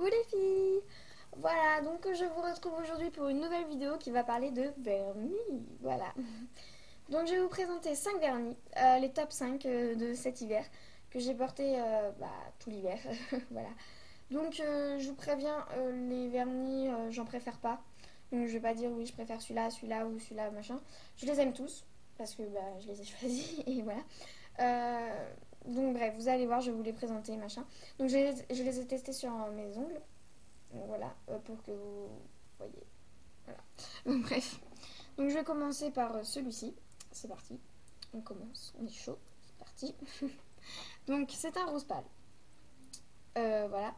Coucou les filles. Voilà, donc je vous retrouve aujourd'hui pour une nouvelle vidéo qui va parler de vernis. Voilà. Donc je vais vous présenter 5 vernis, les top 5 de cet hiver que j'ai porté tout l'hiver. Voilà. Donc je vous préviens, les vernis, j'en préfère pas. Donc je vais pas dire oui, je préfère celui-là, celui-là ou celui-là, machin. Je les aime tous parce que je les ai choisis et voilà. Donc bref, vous allez voir, je vais vous les présenter, machin. Donc je les ai testés sur mes ongles. Donc, voilà, pour que vous voyez. Voilà. Donc, bref. Donc je vais commencer par celui-ci. C'est parti. On commence. On est chaud. C'est parti. Donc c'est un rose pâle. Voilà.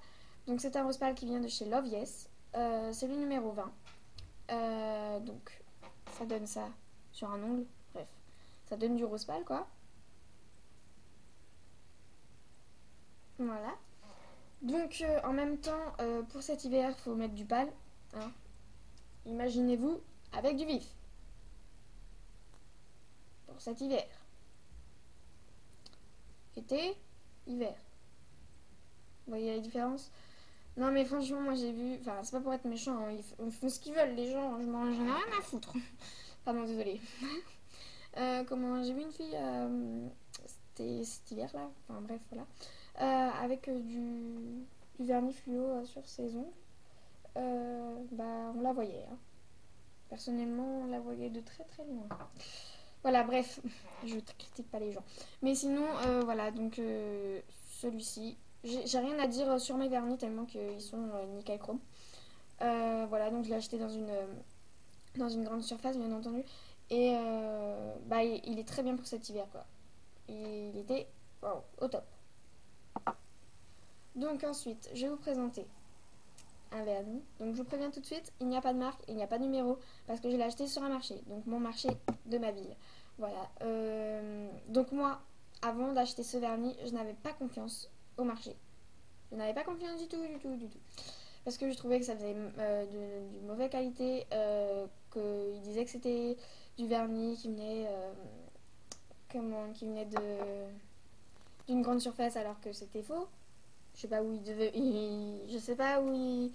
Donc c'est un rose pâle qui vient de chez Love Yes. C'est le numéro 20. Donc ça donne ça sur un ongle. Bref. Ça donne du rose pâle quoi. Voilà. Donc en même temps, pour cet hiver, il faut mettre du pâle. Hein. Imaginez-vous avec du vif. Pour cet hiver. Été, hiver. Vous voyez la différence? Non mais franchement moi j'ai vu, enfin c'est pas pour être méchant, hein, ils font ce qu'ils veulent les gens, j'en ai rien à foutre. Pardon, désolée. Comment j'ai vu une fille, c'était cet hiver là, enfin bref voilà, avec du vernis fluo sur ses ongles. On la voyait, hein. Personnellement on la voyait de très très loin. Voilà, bref, je critique pas les gens. Mais sinon, voilà, donc celui-ci, j'ai rien à dire sur mes vernis tellement qu'ils sont nickel chrome. Voilà, donc je l'ai acheté dans une grande surface, bien entendu. Et il est très bien pour cet hiver, quoi. Il était wow, au top. Donc ensuite, je vais vous présenter un vernis. Donc je vous préviens tout de suite, il n'y a pas de marque, il n'y a pas de numéro, parce que je l'ai acheté sur un marché, donc mon marché de ma ville. Voilà. Donc moi, avant d'acheter ce vernis, je n'avais pas confiance au marché. Je n'avais pas confiance du tout, du tout, du tout. Parce que je trouvais que ça faisait de mauvaise qualité, qu'ils disaient que c'était du vernis qui venait, qui venait d'une grande surface alors que c'était faux. Je sais pas où il devait, je sais pas où il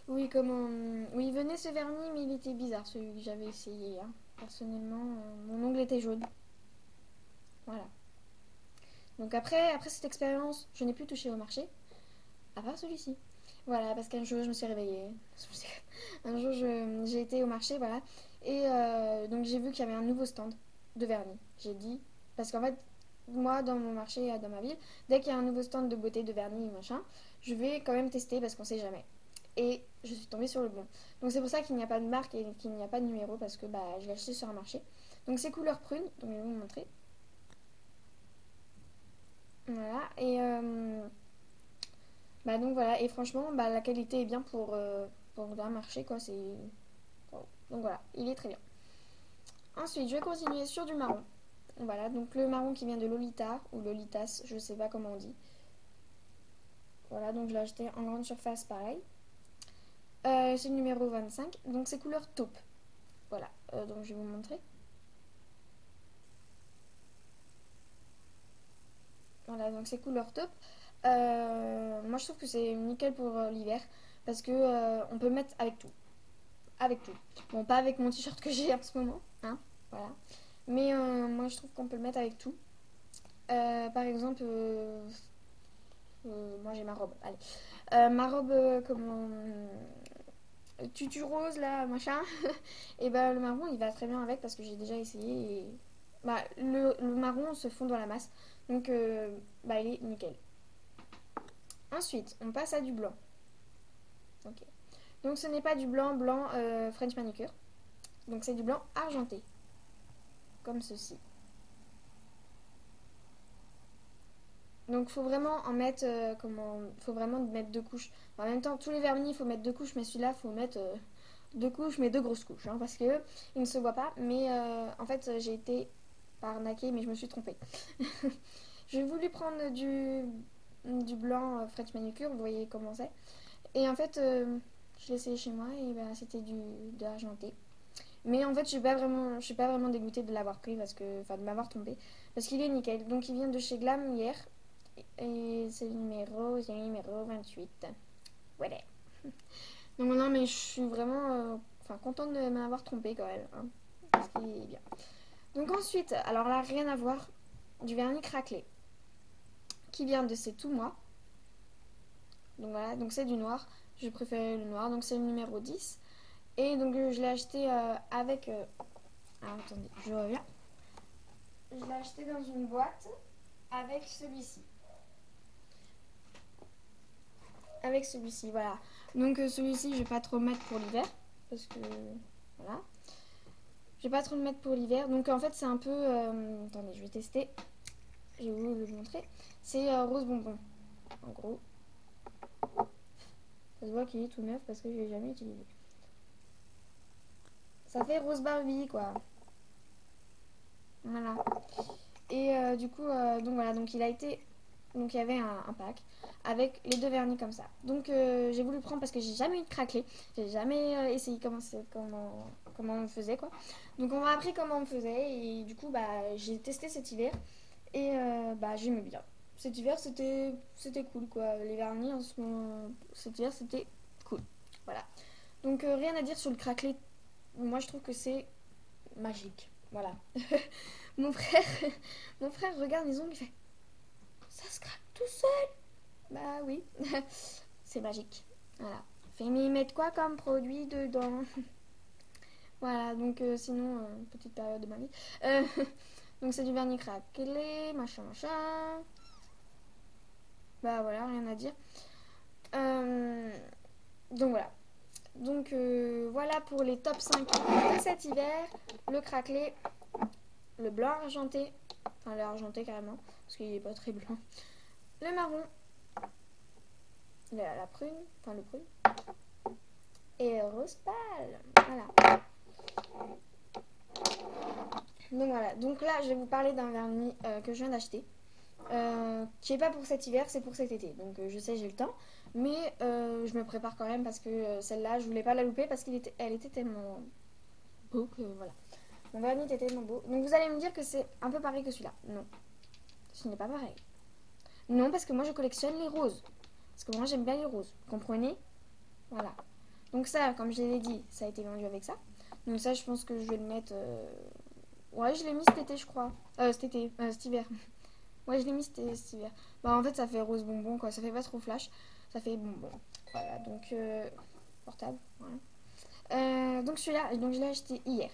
venait ce vernis, mais il était bizarre celui que j'avais essayé, hein. Personnellement, mon ongle était jaune. Voilà. Donc après cette expérience, je n'ai plus touché au marché, à part celui-ci. Voilà, parce qu'un jour je me suis réveillée. Un jour j'ai été au marché, voilà. Et donc j'ai vu qu'il y avait un nouveau stand de vernis. J'ai dit, parce qu'en fait, moi dans mon marché, dans ma ville, dès qu'il y a un nouveau stand de beauté, de vernis, machin, je vais quand même tester parce qu'on sait jamais. Et je suis tombée sur le bon. Donc c'est pour ça qu'il n'y a pas de marque et qu'il n'y a pas de numéro parce que je l'ai acheté sur un marché. Donc c'est couleur prune, donc je vais vous montrer. Voilà, et donc voilà, et franchement, la qualité est bien pour un marché, quoi. Donc voilà, il est très bien. Ensuite, je vais continuer sur du marron. Voilà, donc le marron qui vient de Lolita, ou Lolitas, je sais pas comment on dit. Voilà, donc je l'ai acheté en grande surface, pareil. C'est le numéro 25, donc c'est couleur taupe. Voilà, donc je vais vous montrer. Voilà, donc c'est couleur taupe. Moi, je trouve que c'est nickel pour l'hiver, parce que on peut mettre avec tout. Avec tout. Bon, pas avec mon t-shirt que j'ai en ce moment, hein, voilà. Mais moi, je trouve qu'on peut le mettre avec tout. Par exemple, moi j'ai ma robe. Allez. Ma robe, tutu rose là, machin. Et le marron il va très bien avec parce que j'ai déjà essayé. Et le marron se fond dans la masse. Donc il est nickel. Ensuite, on passe à du blanc. Ok. Donc ce n'est pas du blanc blanc French manicure. Donc c'est du blanc argenté. Comme ceci. Donc faut vraiment en mettre faut vraiment mettre deux couches. En même temps, tous les vernis, il faut mettre deux couches, mais celui-là, il faut mettre deux couches, mais deux grosses couches, hein, parce que il ne se voit pas. Mais en fait, j'ai été pas arnaquée, mais je me suis trompée. J'ai voulu prendre du blanc French manicure, vous voyez comment c'est. Et en fait, je l'ai essayé chez moi et c'était de argenté. Mais en fait, je suis pas vraiment dégoûtée de l'avoir pris de m'avoir trompée, parce qu'il est nickel. Donc il vient de chez Glam hier et c'est le numéro 28. Voilà. Donc non, mais je suis vraiment contente de m'avoir trompée quand même. Hein, ce qui est bien. Donc ensuite, alors là, rien à voir, du vernis craquelé qui vient de C'est Tout Moi. Donc voilà, donc c'est du noir. Je préférais le noir, donc c'est le numéro 10. Et donc je l'ai acheté avec... Alors attendez, je reviens. Je l'ai acheté dans une boîte avec celui-ci. Avec celui-ci, voilà. Donc celui-ci, je vais pas trop le mettre pour l'hiver. Parce que... Voilà. Je vais pas trop le mettre pour l'hiver. Donc en fait, c'est un peu... attendez, je vais tester. Je vais vous le montrer. C'est rose bonbon. En gros. Ça se voit qu'il est tout neuf parce que je l'ai jamais utilisé. Ça fait rose Barbie, quoi. Voilà. Et du coup, donc voilà, donc il a été... Donc il y avait un pack avec les deux vernis comme ça. Donc j'ai voulu prendre parce que j'ai jamais eu de craquelé. J'ai jamais essayé comment on faisait, quoi. Donc on m'a appris comment on faisait et du coup bah j'ai testé cet hiver et bah j'aimais bien. Cet hiver c'était cool, quoi. Les vernis en ce moment, cet hiver c'était cool. Voilà. Donc rien à dire sur le craquelé. Moi je trouve que c'est magique. Voilà. mon frère mon frère regarde les ongles, il fait ça se craque tout seul. Bah oui, c'est magique. Voilà. Fais-moi mettre quoi comme produit dedans. Voilà, donc sinon, petite période de ma vie. Euh, donc c'est du vernis craquelé, machin, machin. Bah voilà, rien à dire. Euh, donc voilà. Donc voilà pour les top 5 de cet hiver. Le craquelé, le blanc argenté, enfin l'argenté carrément, parce qu'il n'est pas très blanc. Le marron, la prune, enfin le prune. Et rose pâle. Voilà. Donc voilà. Donc là, je vais vous parler d'un vernis que je viens d'acheter. Qui n'est pas pour cet hiver, c'est pour cet été. Donc je sais, j'ai le temps. Mais je me prépare quand même parce que celle-là, je voulais pas la louper parce qu'elle était tellement beau que voilà. Mon vernis était tellement beau. Donc vous allez me dire que c'est un peu pareil que celui-là. Non, ce n'est pas pareil. Non, parce que moi je collectionne les roses. Parce que moi j'aime bien les roses. Vous comprenez? Voilà. Donc ça, comme je l'ai dit, ça a été vendu avec ça. Donc ça, je pense que je vais le mettre... Ouais, je l'ai mis cet été, je crois. Cet hiver. Ouais, je l'ai mis cet hiver. Bah en fait, ça fait rose bonbon, quoi. Ça fait pas trop flash. Ça fait bonbon. Voilà, donc... portable, voilà. Donc celui-là, donc je l'ai acheté hier.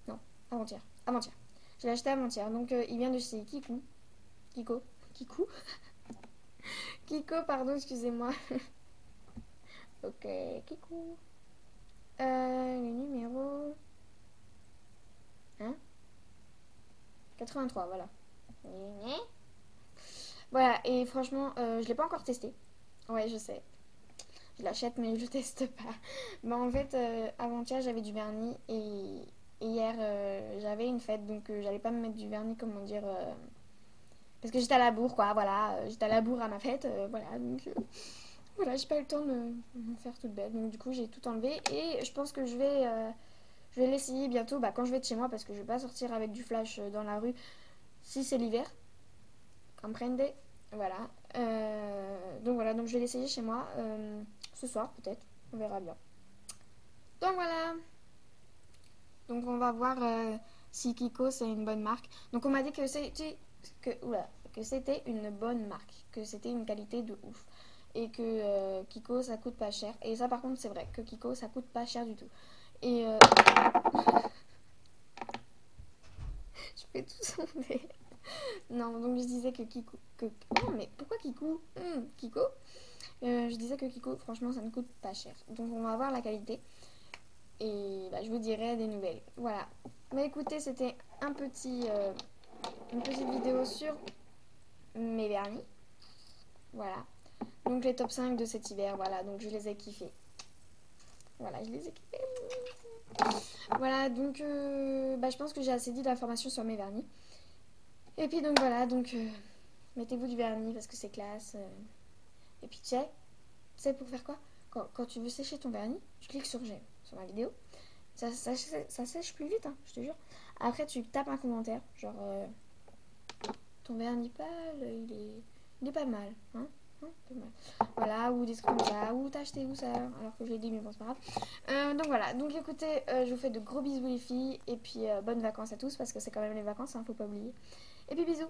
Non, avant-hier. Avant-hier. Je l'ai acheté avant-hier. Donc il vient de chez Kikou. Kikou. Kiko, pardon, excusez-moi. Ok, Kikou. Le numéro... Hein 83, voilà. Voilà, et franchement, je l'ai pas encore testé. Ouais, je sais. Je l'achète, mais je le teste pas. Bah, en fait, avant-hier, j'avais du vernis et hier, j'avais une fête, donc j'allais pas me mettre du vernis, comment dire... parce que j'étais à la bourre, quoi, voilà. J'étais à la bourre à ma fête, voilà. Donc, voilà, j'ai pas eu le temps de me faire toute bête. Donc, du coup, j'ai tout enlevé et je pense que je vais l'essayer bientôt quand je vais de chez moi parce que je vais pas sortir avec du flash dans la rue si c'est l'hiver. Comprendez? Voilà. Donc voilà, donc je vais l'essayer chez moi ce soir peut-être. On verra bien. Donc voilà. Donc on va voir si Kiko c'est une bonne marque. Donc on m'a dit que c'était une bonne marque, que c'était une qualité de ouf. Et que Kiko ça coûte pas cher. Et ça par contre c'est vrai que Kiko ça coûte pas cher du tout. Et je fais tout son nez. Non, donc je disais que Kiko... Non mais pourquoi Kiko Kiko je disais que Kiko, franchement, ça ne coûte pas cher. Donc on va voir la qualité. Et je vous dirai des nouvelles. Voilà. Mais écoutez, c'était une petite vidéo sur mes vernis. Voilà. Donc les top 5 de cet hiver. Voilà. Donc je les ai kiffés. Voilà, je les ai kiffés. Voilà. Donc je pense que j'ai assez dit d'informations sur mes vernis. Et puis donc voilà. Donc mettez-vous du vernis parce que c'est classe. Et puis tu sais pour faire quoi quand tu veux sécher ton vernis, tu cliques sur j'aime sur ma vidéo. Ça sèche plus vite, hein, je te jure. Après, tu tapes un commentaire, genre ton vernis pâle, il est pas mal, hein. Hein, pas mal. Voilà, ou des trucs comme ça, ou t'as acheté où ça, alors que je l'ai dit, mais bon, c'est pas grave. Donc voilà, donc écoutez, je vous fais de gros bisous les filles, et puis bonnes vacances à tous, parce que c'est quand même les vacances, hein, faut pas oublier. Et puis bisous.